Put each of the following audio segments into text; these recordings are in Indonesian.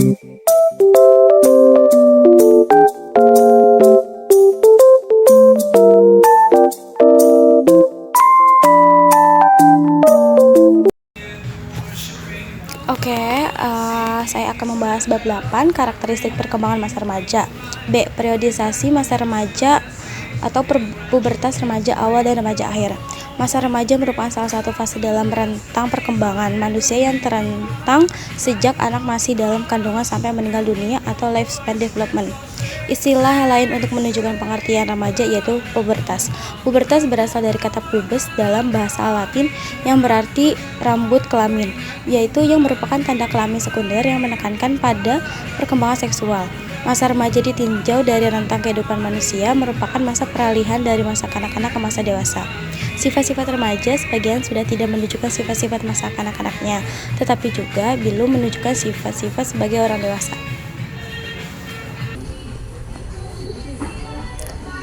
Oke, saya akan membahas bab 8, karakteristik perkembangan masa remaja. B. Periodisasi masa remaja atau pubertas remaja awal dan remaja akhir. Masa remaja merupakan salah satu fase dalam rentang perkembangan manusia yang terentang sejak anak masih dalam kandungan sampai meninggal dunia atau lifespan development. Istilah lain untuk menunjukkan pengertian remaja yaitu pubertas. Pubertas berasal dari kata pubes dalam bahasa Latin yang berarti rambut kelamin, yaitu yang merupakan tanda kelamin sekunder yang menekankan pada perkembangan seksual. Masa remaja ditinjau dari rentang kehidupan manusia merupakan masa peralihan dari masa kanak-kanak ke masa dewasa. Sifat-sifat remaja sebagian sudah tidak menunjukkan sifat-sifat masa kanak-kanaknya, tetapi juga belum menunjukkan sifat-sifat sebagai orang dewasa.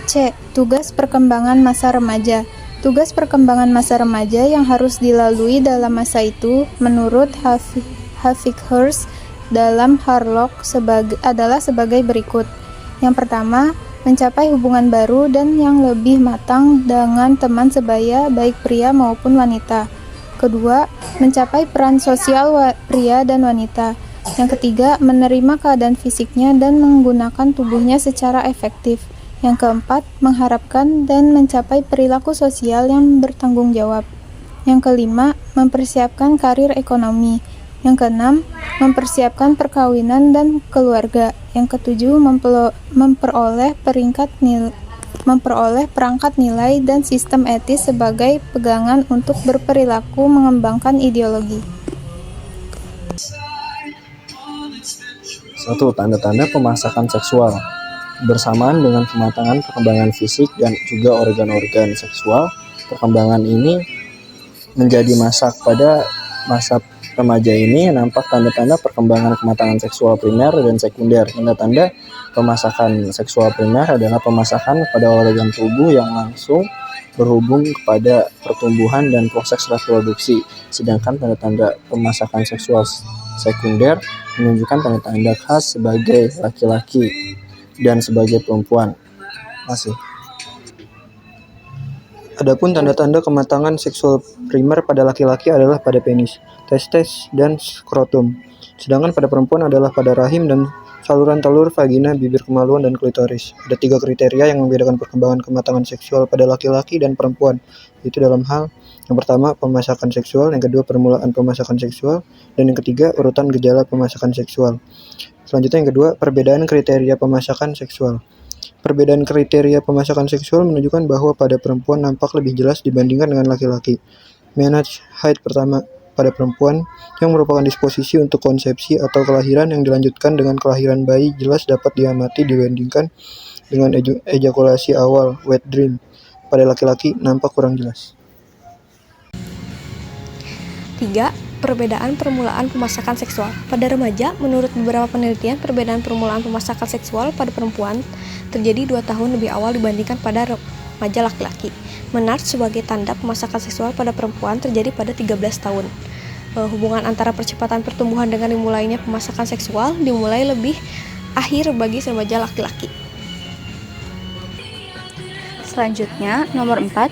C. Tugas perkembangan masa remaja. Tugas perkembangan masa remaja yang harus dilalui dalam masa itu, menurut Havikhurst dalam Harlock adalah sebagai berikut. Yang pertama, mencapai hubungan baru dan yang lebih matang dengan teman sebaya baik pria maupun wanita. Kedua, mencapai peran sosial pria dan wanita. Yang ketiga, menerima keadaan fisiknya dan menggunakan tubuhnya secara efektif. Yang keempat, mengharapkan dan mencapai perilaku sosial yang bertanggung jawab. Yang kelima, mempersiapkan karir ekonomi. Yang keenam, mempersiapkan perkawinan dan keluarga. Yang ketujuh, memperoleh perangkat nilai dan sistem etis sebagai pegangan untuk berperilaku mengembangkan ideologi. 1. Tanda-tanda pemasakan seksual. Bersamaan dengan kematangan perkembangan fisik dan juga organ-organ seksual, perkembangan ini menjadi masak. Pada masa remaja ini nampak tanda-tanda perkembangan kematangan seksual primer dan sekunder. Tanda-tanda pemasakan seksual primer adalah pemasakan pada organ tubuh yang langsung berhubung kepada pertumbuhan dan proses reproduksi. Sedangkan tanda-tanda pemasakan seksual sekunder menunjukkan tanda-tanda khas sebagai laki-laki dan sebagai perempuan. Masih. Adapun tanda-tanda kematangan seksual primer pada laki-laki adalah pada penis, testes, dan skrotum. Sedangkan pada perempuan adalah pada rahim dan saluran telur, vagina, bibir kemaluan, dan klitoris. Ada 3 kriteria yang membedakan perkembangan kematangan seksual pada laki-laki dan perempuan, yaitu dalam hal yang pertama pemasakan seksual, yang kedua permulaan pemasakan seksual, dan yang ketiga urutan gejala pemasakan seksual. Selanjutnya yang kedua, perbedaan kriteria pemasakan seksual. Perbedaan kriteria pemasakan seksual menunjukkan bahwa pada perempuan nampak lebih jelas dibandingkan dengan laki-laki. Menarche height pertama pada perempuan yang merupakan disposisi untuk konsepsi atau kelahiran yang dilanjutkan dengan kelahiran bayi jelas dapat diamati dibandingkan dengan ejakulasi awal wet dream. Pada laki-laki nampak kurang jelas. 3. Perbedaan permulaan pemasakan seksual. Pada remaja, menurut beberapa penelitian, perbedaan permulaan pemasakan seksual pada perempuan terjadi 2 tahun lebih awal dibandingkan pada remaja laki-laki. Menarche sebagai tanda pemasakan seksual pada perempuan terjadi pada 13 tahun. Hubungan antara percepatan pertumbuhan dengan dimulainya pemasakan seksual dimulai lebih akhir bagi remaja laki-laki. Selanjutnya, nomor 4,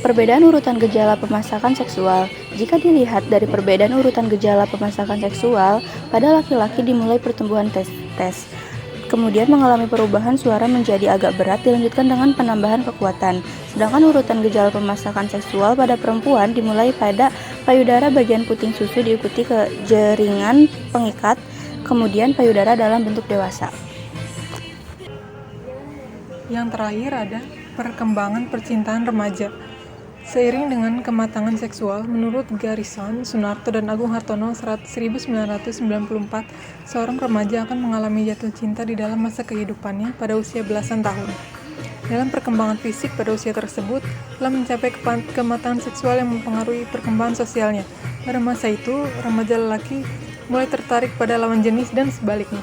perbedaan urutan gejala pemasakan seksual. Jika dilihat dari perbedaan urutan gejala pemasakan seksual, pada laki-laki dimulai pertumbuhan testes, kemudian mengalami perubahan suara menjadi agak berat dilanjutkan dengan penambahan kekuatan. Sedangkan urutan gejala pemasakan seksual pada perempuan dimulai pada payudara bagian puting susu diikuti ke jaringan pengikat, kemudian payudara dalam bentuk dewasa. Yang terakhir ada perkembangan percintaan remaja. Seiring dengan kematangan seksual, menurut Garrison, Sunarto, dan Agung Hartono 1994, seorang remaja akan mengalami jatuh cinta di dalam masa kehidupannya pada usia belasan tahun. Dalam perkembangan fisik pada usia tersebut, telah mencapai kematangan seksual yang mempengaruhi perkembangan sosialnya. Pada masa itu, remaja lelaki mulai tertarik pada lawan jenis dan sebaliknya.